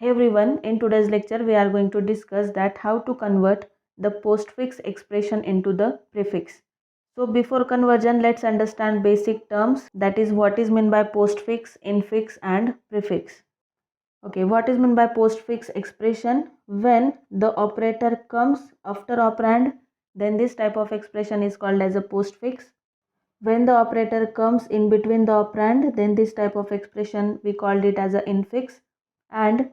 Hey everyone, in today's lecture we are going to discuss that how to convert the postfix expression into the prefix. So before conversion, let's understand basic terms, that is what is meant by postfix, infix and prefix. Okay, what is meant by postfix expression? When the operator comes after operand, then this type of expression is called as a postfix. When the operator comes in between the operand, then this type of expression we called it as a infix. And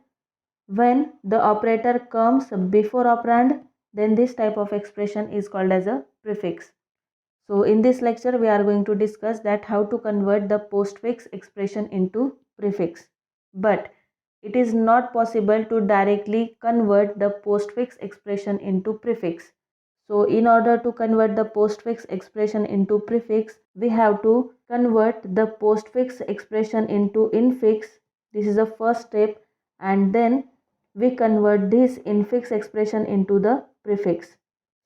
when the operator comes before operand, then this type of expression is called as a prefix. So in this lecture we are going to discuss that how to convert the postfix expression into prefix. But it is not possible to directly convert the postfix expression into prefix. So in order to convert the postfix expression into prefix, we have to convert the postfix expression into infix. This is the first step, and then we convert this infix expression into the prefix.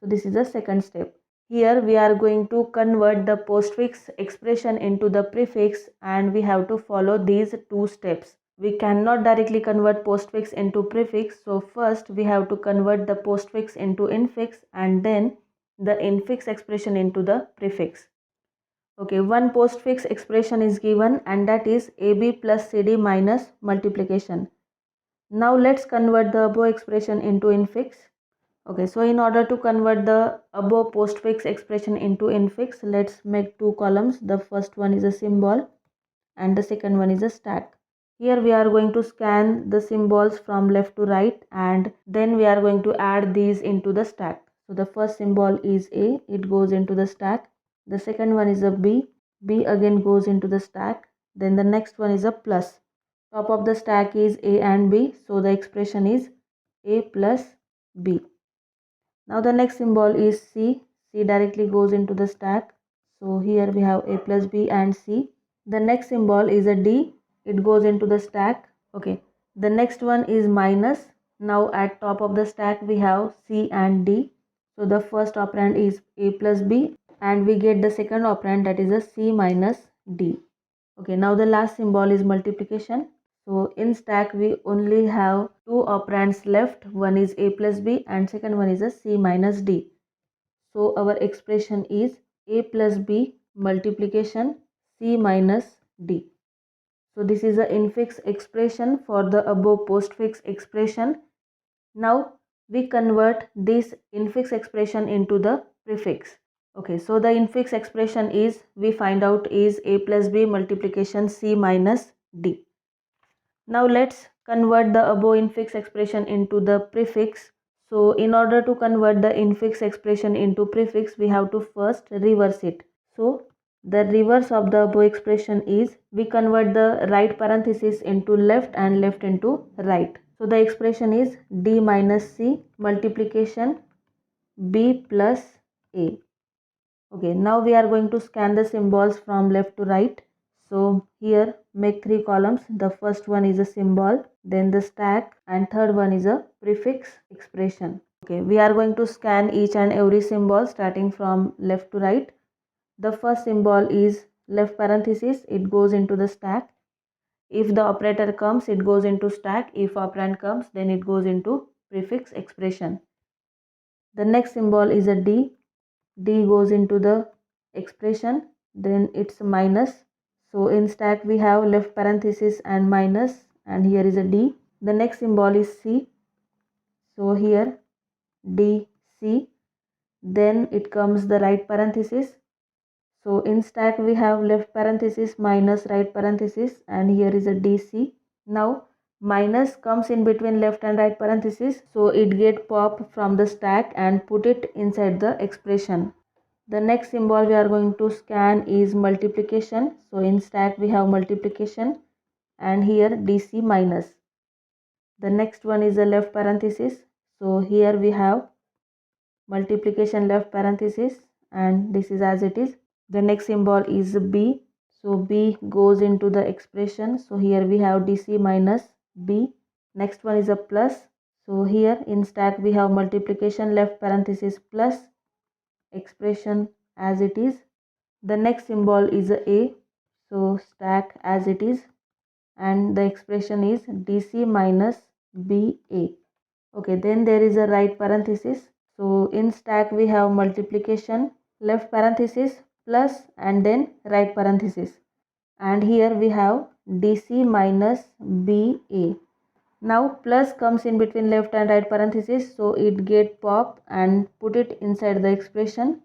So this is the second step. Here we are going to convert the postfix expression into the prefix, and we have to follow these two steps. We cannot directly convert postfix into prefix, so first we have to convert the postfix into infix and then the infix expression into the prefix. Okay, one postfix expression is given, and that is AB plus CD minus multiplication. Now let's convert the above expression into infix. Okay, so in order to convert the above postfix expression into infix, let's make two columns. The first one is a symbol and the second one is a stack. Here we are going to scan the symbols from left to right, and then we are going to add these into the stack. So the first symbol is A, it goes into the stack. The second one is a B, B again goes into the stack. Then the next one is a plus. Top of the stack is A and B, so the expression is A plus B. Now the next symbol is C. C directly goes into the stack. So here we have A plus B and C. The next symbol is a D. It goes into the stack. Okay. The next one is minus. Now at top of the stack we have C and D. So the first operand is A plus B, and we get the second operand, that is a C minus D. Okay. Now the last symbol is multiplication. So in stack we only have two operands left. One is A plus B and second one is a C minus D. So our expression is A plus B multiplication C minus D. So this is the infix expression for the above postfix expression. Now we convert this infix expression into the prefix. Okay, so the infix expression is, we find out, is A plus B multiplication C minus D. Now let's convert the above infix expression into the prefix. So in order to convert the infix expression into prefix, we have to first reverse it. So the reverse of the above expression is, we convert the right parenthesis into left and left into right. So the expression is D minus C multiplication B plus A. Okay, now we are going to scan the symbols from left to right. So here make three columns. The first one is a symbol, then the stack, and third one is a prefix expression. Okay, we are going to scan each and every symbol starting from left to right. The first symbol is left parenthesis, it goes into the stack. If the operator comes, it goes into stack. If operand comes, then it goes into prefix expression. The next symbol is a D. D goes into the expression, then it's minus. So in stack we have left parenthesis and minus, and here is a D. The next symbol is C. So here D, C. Then it comes the right parenthesis. So in stack we have left parenthesis minus right parenthesis, and here is a DC. Now minus comes in between left and right parenthesis, so it get popped from the stack and put it inside the expression. The next symbol we are going to scan is multiplication. So in stack we have multiplication, and here DC minus. The next one is a left parenthesis. So here we have multiplication left parenthesis, and this is as it is. The next symbol is B. So B goes into the expression. So here we have DC minus B. Next one is a plus. So here in stack we have multiplication left parenthesis plus, expression as it is. The next symbol is a. So stack as it is, and the expression is DC minus BA. Okay, then there is a right parenthesis. So in stack we have multiplication, left parenthesis, plus, and then right parenthesis. And here we have DC minus BA. Now plus comes in between left and right parenthesis, so it get pop and put it inside the expression.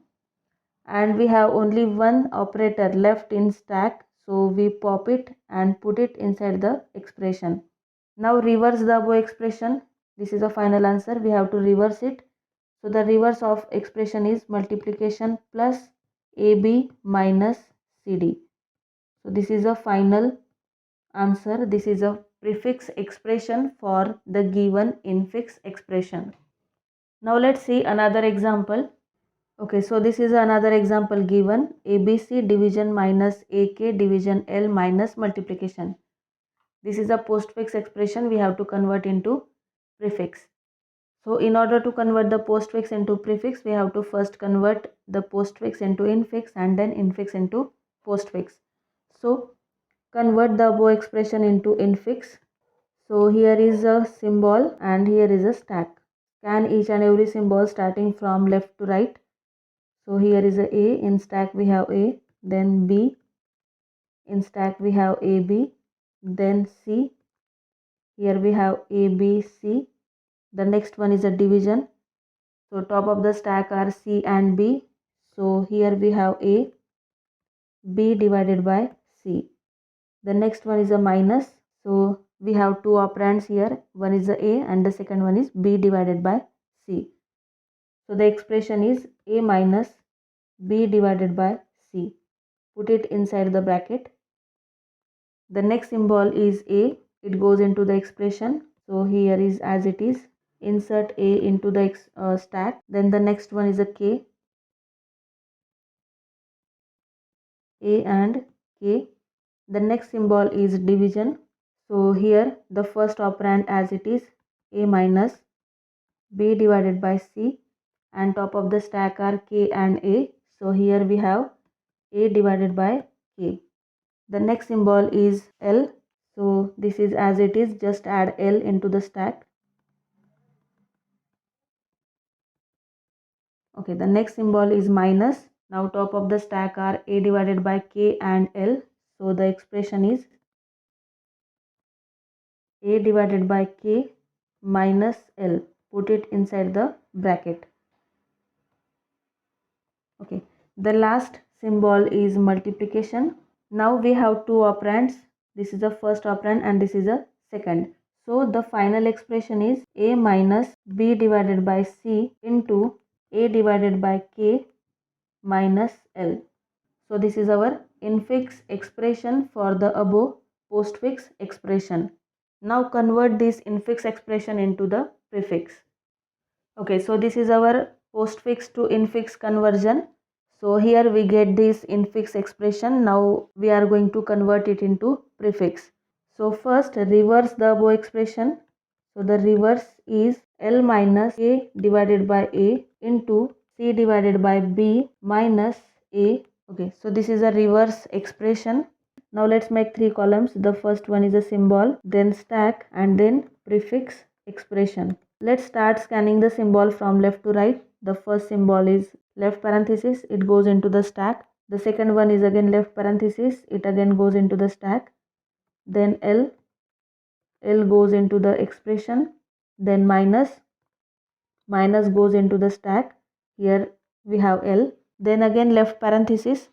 And we have only one operator left in stack, so we pop it and put it inside the expression. Now reverse the above expression. This is the final answer. We have to reverse it. So the reverse of expression is multiplication plus AB minus CD. So this is a final answer. This is a prefix expression for the given infix expression. Now let's see another example. Okay, so this is another example given. ABC division minus AK division L minus multiplication. This is a postfix expression. We have to convert into prefix. So in order to convert the postfix into prefix, we have to first convert the postfix into infix and then infix into postfix. So convert the above expression into infix. So here is a symbol and here is a stack. Scan each and every symbol starting from left to right. So here is a A, in stack we have A, then B, in stack we have AB, then C, here we have ABC. The next one is a division. So top of the stack are C and B. So here we have A, B divided by C. The next one is a minus. So we have two operands here. One is a A and the second one is B divided by C. So the expression is A minus B divided by C. Put it inside the bracket. The next symbol is A. It goes into the expression. So here is as it is. Insert A into the stack. Then the next one is a K. A and K. The next symbol is division. So here the first operand as it is A minus B divided by C, and top of the stack are K and A. So here we have A divided by K. The next symbol is L. So this is as it is, just add L into the stack. Okay, the next symbol is minus. Now top of the stack are A divided by K and L. So the expression is A divided by K minus L. Put it inside the bracket. Okay, the last symbol is multiplication. Now we have two operands. This is the first operand and this is the second. So the final expression is A minus B divided by C into A divided by K minus L. So this is our infix expression for the above postfix expression. Now convert this infix expression into the prefix. Okay, so this is our postfix to infix conversion. So here we get this infix expression. Now we are going to convert it into prefix. So first reverse the above expression. So the reverse is L minus A divided by A into C divided by B minus A. Okay, so this is a reverse expression. Now let's make three columns. The first one is a symbol, then stack, and then prefix expression. Let's start scanning the symbol from left to right. The first symbol is left parenthesis, it goes into the stack. The second one is again left parenthesis, it again goes into the stack. Then L goes into the expression. Then minus goes into the stack. Here we have L. Then again left parenthesis.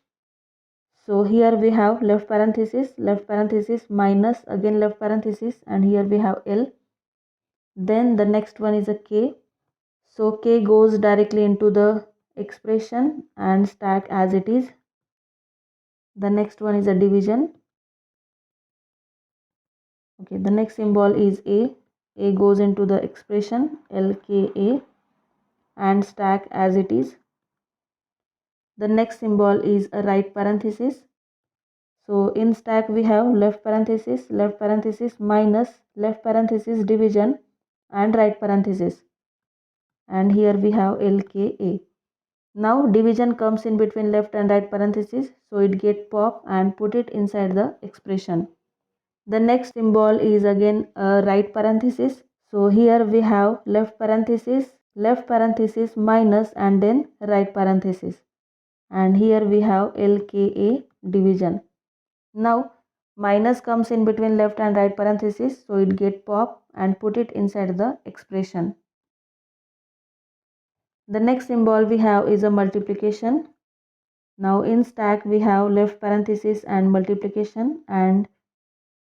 So here we have left parenthesis, minus, again left parenthesis, and here we have L. Then the next one is a K. So K goes directly into the expression and stack as it is. The next one is a division. Okay, the next symbol is A. A goes into the expression LKA and stack as it is. The next symbol is a right parenthesis. So in stack we have left parenthesis, minus, left parenthesis, division, and right parenthesis. And here we have LKA. Now division comes in between left and right parenthesis, so it get pop and put it inside the expression. The next symbol is again a right parenthesis, So here we have left parenthesis minus and then right parenthesis. And here we have LKA division. Now minus comes in between left and right parenthesis, so it get pop and put it inside the expression. The next symbol we have is a multiplication. Now in stack we have left parenthesis and multiplication, and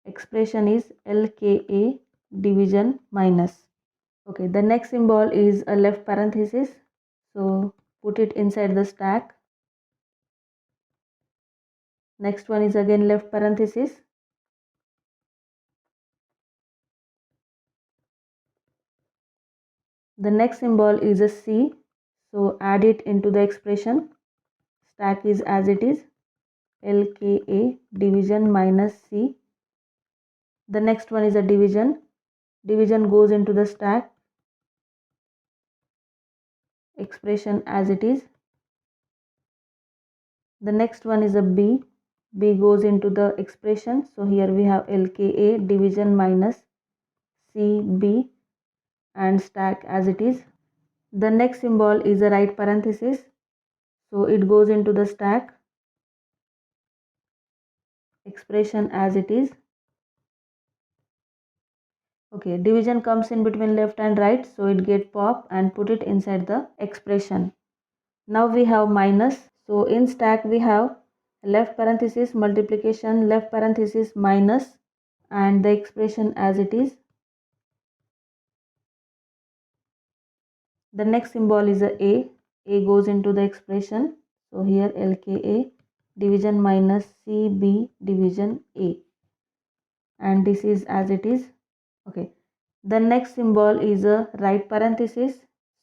expression is LKA division minus. Okay, the next symbol is a left parenthesis, so put it inside the stack. Next one is again left parenthesis. The next symbol is a C, so add it into the expression. Stack is as it is, LKA division minus C. The next one is a division. Division goes into the stack. Expression as it is. The next one is a B. B goes into the expression. So here we have LKA division minus CB and stack as it is. The next symbol is a right parenthesis. So it goes into the stack. Expression as it is. Okay, division comes in between left and right, so it get pop and put it inside the expression. Now we have minus. So in stack we have left parenthesis multiplication, left parenthesis minus, and the expression as it is. The next symbol is a A. A goes into the expression. So here LKA division minus CB division A, and this is as it is. Okay, the next symbol is a right parenthesis.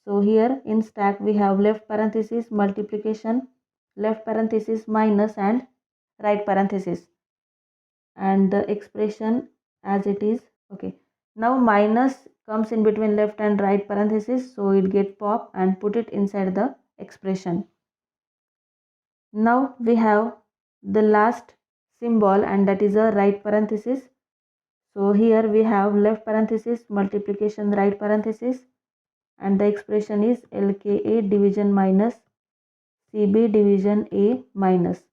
So here in stack we have left parenthesis multiplication, left parenthesis minus, and right parenthesis, and the expression as it is. Okay, now minus comes in between left and right parenthesis, so it get pop and put it inside the expression. Now we have the last symbol, and that is a right parenthesis. So here we have left parenthesis multiplication, right parenthesis, and the expression is LKA division minus CB division A minus.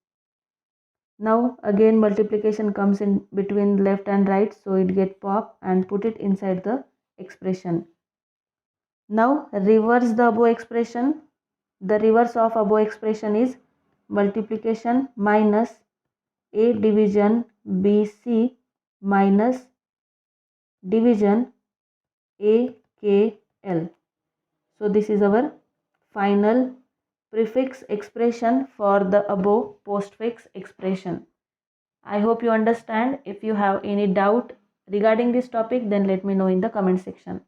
Now again multiplication comes in between left and right, so it get pop and put it inside the expression. Now reverse the above expression. The reverse of above expression is multiplication minus A division BC minus division AKL. So this is our final prefix expression for the above postfix expression. I hope you understand. If you have any doubt regarding this topic, then let me know in the comment section.